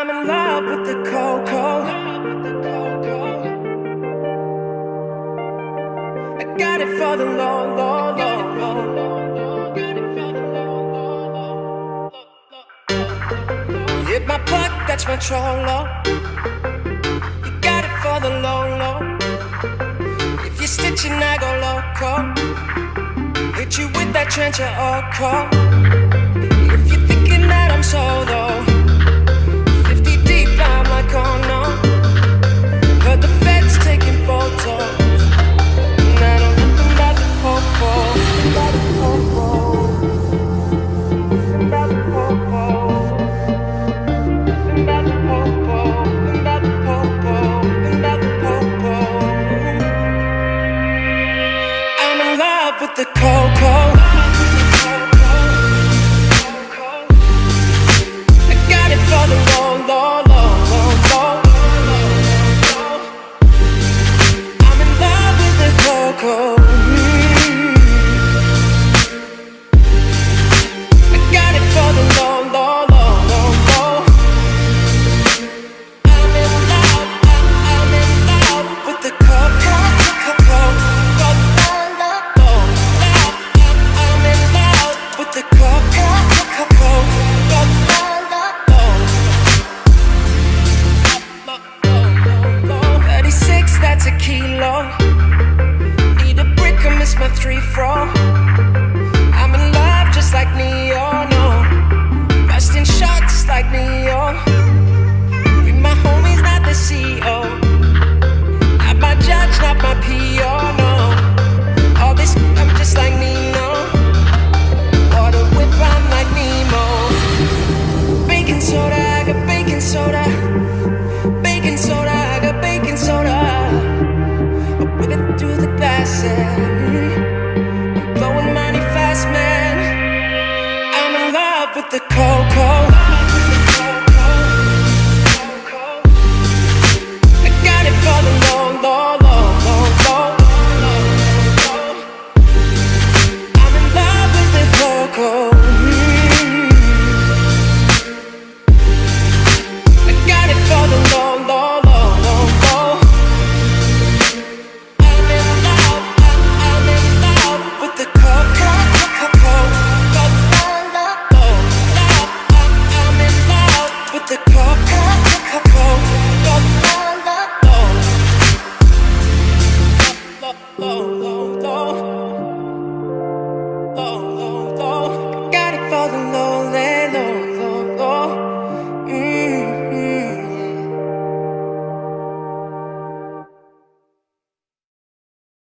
I'm in love with the cocoa. I got it for the low, low, low, low. Hit my plug, that's my trollo. You got it for the low, low. If you're stitching, I go loco. Hit you with that trencher or call. If you're thinking that I'm solo,